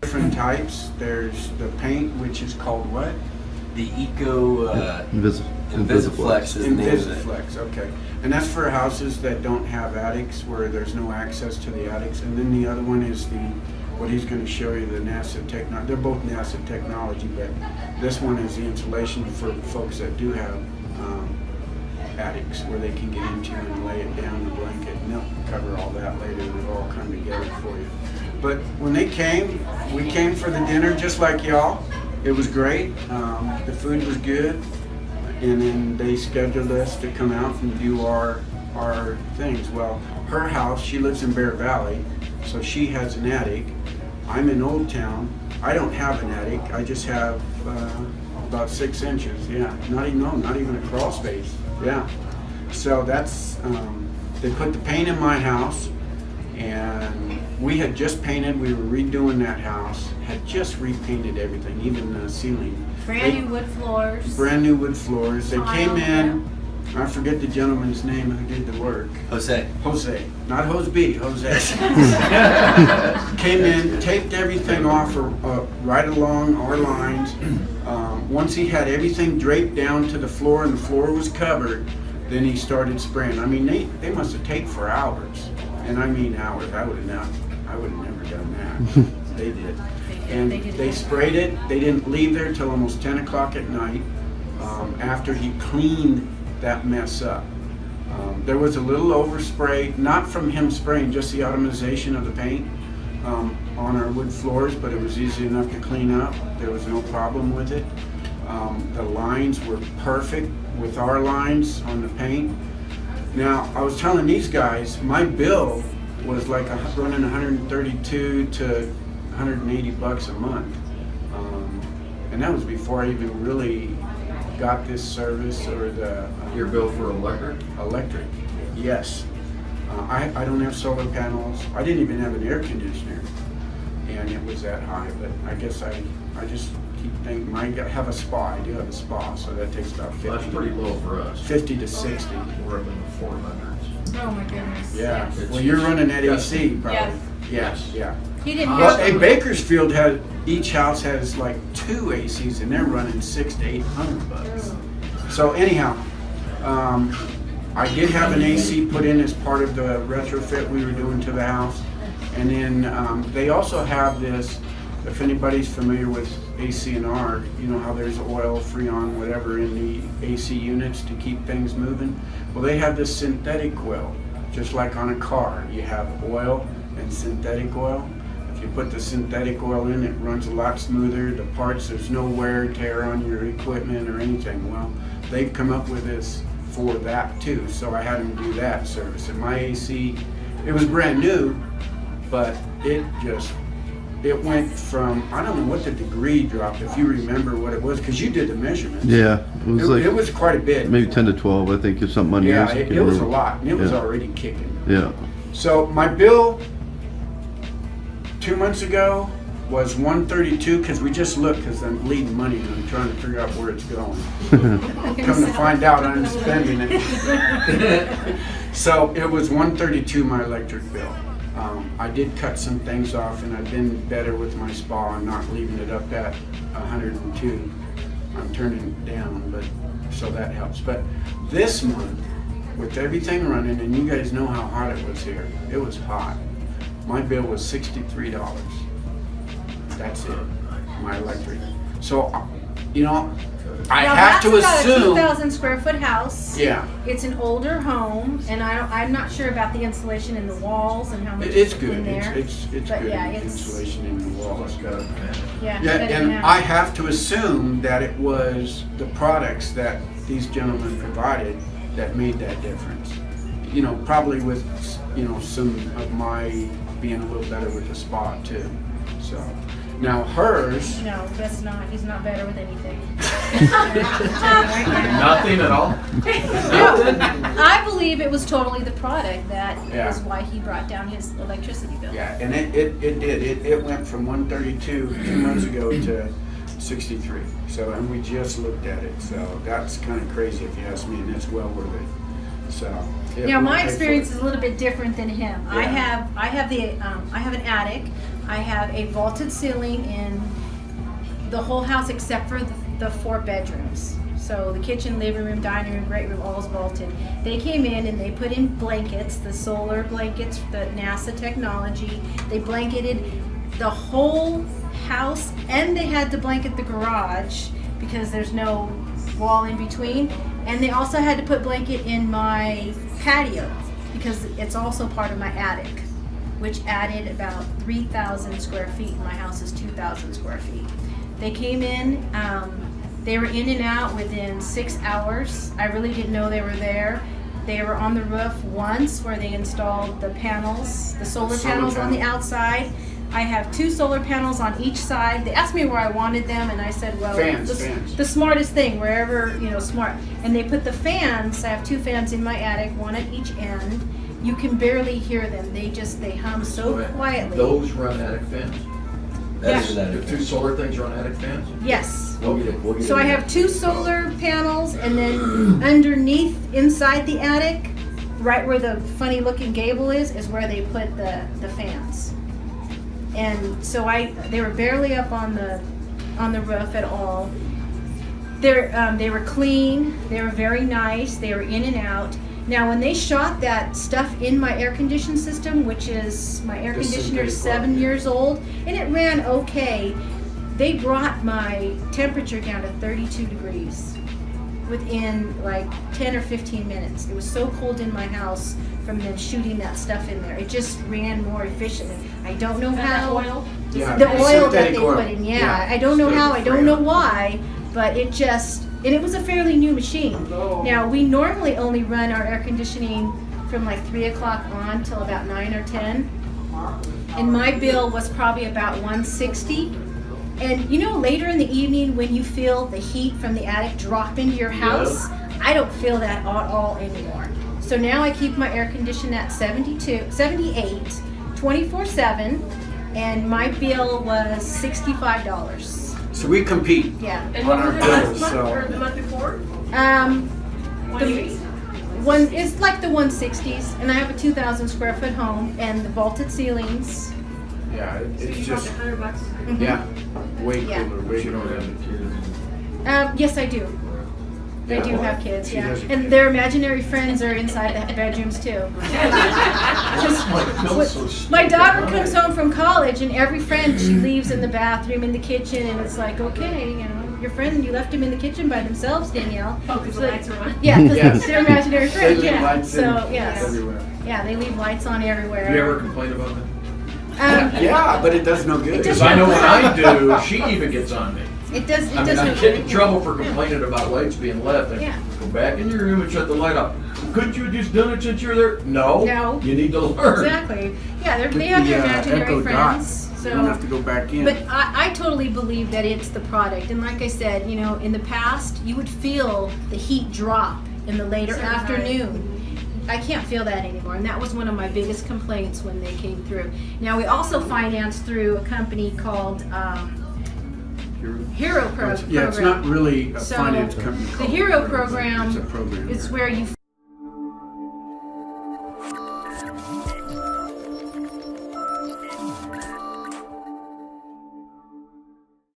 Different types. There's the paint, which is called what? The Eco Invisiflex is the name of it. Invisiflex, okay. And that's for houses that don't have attics, where there's no access to the attics. And then the other one is what he's going to show you, the NASA technology. They're both NASA technology, but this one is the insulation for folks that do have attics, where they can get into and lay it down, the blanket, and they'll cover all that later. It'll all come together for you. But when they came, we came for the dinner just like y'all. It was great. The food was good. And then they scheduled us to come out and do our things. Well, her house, she lives in Bear Valley, so she has an attic. I'm in Old Town. I don't have an attic. I just have about 6 inches. Yeah, not even a crawl space. Yeah. So that's they put the paint in my house, and we had just painted. We were redoing that house. Had just repainted everything, even the ceiling. Brand new wood floors. Brand new wood floors. They came in. I forget the gentleman's name who did the work. Jose. Jose, not Jose B. Jose. Came in, taped everything off right along our lines. Once he had everything draped down to the floor and the floor was covered, then he started spraying. I mean, they must have taped for hours, and I mean hours. I would have never done that. They did. And they sprayed it. They didn't leave there till almost 10 o'clock at night after he cleaned that mess up. There was a little overspray, not from him spraying, just the atomization of the paint on our wood floors, but it was easy enough to clean up. There was no problem with it. The lines were perfect with our lines on the paint. Now, I was telling these guys, my bill was like running 132 to 180 bucks a month. And that was before I even really got this service or the... Your bill for electric? Electric, yes. I don't have solar panels. I didn't even have an air conditioner. And it was that high, but I guess I just keep thinking, I have a spa. I do have a spa, so that takes about 50. That's pretty low for us. 50 to 60. We're up in the 400s. Oh my goodness. Yeah. Yes. Well, you're running that AC, probably. Yes. Yes, yeah. He didn't Well, have in Bakersfield, each house has like 2 ACs, and they're running $600 to $800. So anyhow, I did have an AC put in as part of the retrofit we were doing to the house, and then they also have this. If anybody's familiar with AC&R, you know how there's oil, Freon, whatever in the AC units to keep things moving. Well, they have this synthetic oil, just like on a car. You have oil and synthetic oil. If you put the synthetic oil in, it runs a lot smoother. The parts, there's no wear and tear on your equipment or anything. Well, they've come up with this for that too, so I had them do that service. And my AC, it was brand new, but it went from, I don't know what the degree dropped, if you remember what it was, because you did the measurements. Yeah, It was quite a bit. maybe 10 to 12, I think, is something on Yeah, yours. it was a lot, and it was Yeah. already kicking. Yeah. So my bill 2 months ago was $132, because we just looked, because I'm bleeding money and I'm trying to figure out where it's going. Come to find out, I'm spending it. So it was $132 my electric bill. I did cut some things off, and I've been better with my spa and not leaving it up at 102. I'm turning it down, but so that helps. But this month, with everything running, and you guys know how hot it was here, it was hot. My bill was $63. That's it, my electric. So, you know, I Now, have to that's about a assume. 2,000 square foot house. Yeah. It's an older home, and I'm not sure about the insulation in the walls and how much It's is good. in there. It's But good. yeah, it's- Insulation in the walls. Yeah, Yeah, cut it and down. I have to assume that it was the products that these gentlemen provided that made that difference. You know, probably with, you know, some of my being a little better with the spa too. So, now hers, No, that's not. He's not better with anything. Nothing at all? I believe it was totally the product that Yeah. is why he brought down his electricity bill. yeah, and it did. It went from 132 2 months ago to 63. So, and we just looked at it. So that's kind of crazy if you ask me, and it's well worth it. So. it Now won't my pay for experience it. is a little bit different than him. I Yeah. have an attic. I have a vaulted ceiling in the whole house except for the 4 bedrooms. So the kitchen, living room, dining room, great room, all is vaulted. They came in and they put in blankets, the solar blankets, the NASA technology. They blanketed the whole house, and they had to blanket the garage because there's no wall in between. And they also had to put blanket in my patio because it's also part of my attic, which added about 3,000 square feet. My house is 2,000 square feet. They came in, they were in and out within 6 hours. I really didn't know they were there. They were on the roof once where they installed the panels, the solar panels on the outside. I have 2 solar panels on each side. They asked me where I wanted them, and I said, well, Fans. the smartest thing, wherever, smart. And they put the fans, I have 2 fans in my attic, one at each end. You can barely hear them. They hum so quietly. Those run attic fans? That is Yeah. that. The 2 solar things run attic fans? Yes. We'll get it. So I have 2 solar panels, and then underneath, inside the attic, right where the funny looking gable is where they put the fans. And so they were barely up on the roof at all. They were clean. They were very nice. They were in and out. Now, when they shot that stuff in my air conditioning system, which is my air conditioner is 7 years old, and it ran okay, they brought my temperature down to 32 degrees within like 10 or 15 minutes. It was so cold in my house from them shooting that stuff in there. It just ran more efficiently. I don't know how. Yeah, The oil that they synthetic oil. put in, yeah. I don't know how, I don't know why, but it just, and it was a fairly new machine. Now, we normally only run our air conditioning from like 3 o'clock on till about 9 or 10. And my bill was probably about $160. And later in the evening when you feel the heat from the attic drop into your house, I don't feel that at all anymore. So now I keep my air conditioner at 78, 24/7, and my bill was $65. So we compete Yeah. And on what our was it last bills, month or so. the month before? It's like the 160s, and I have a 2,000 square foot home and the vaulted ceilings. Yeah, So it's you just, talked $100. yeah, way Yeah. cooler, But way you don't cooler. have the kids. Yes, I do. I do have kids, She yeah. has a And kid. their imaginary friends are inside the bedrooms too. My daughter comes home from college, and every friend she leaves in the bathroom, in the kitchen, and it's like, okay, your friend, you left them in the kitchen by themselves, Danielle. Oh, because the So- lights are on. Yeah, because Yes. it's their imaginary They friends, leave yeah. lights in So, yes. everywhere. Yeah, they leave lights on everywhere. Do you ever complain about that? Yeah, but it does no good. It does Because I know when I do, she even gets on me. It does, I mean, I no get in good. trouble for complaining about lights being left. And Yeah. go back in your room and shut the light off. Couldn't you have just done it since you were there? No. No. You need to learn. Exactly. Yeah, With they have the, their Echo imaginary Dot, friends. You don't have So, to go back in. but I totally believe that it's the product. And like I said, in the past, you would feel the heat drop in the later Certain afternoon. I can't feel that anymore, and that was one of my biggest complaints when they came through. Now, we also financed through a company called Hero Program. Yeah, it's not really a So, finance company. the called Hero program It's a program. It's where you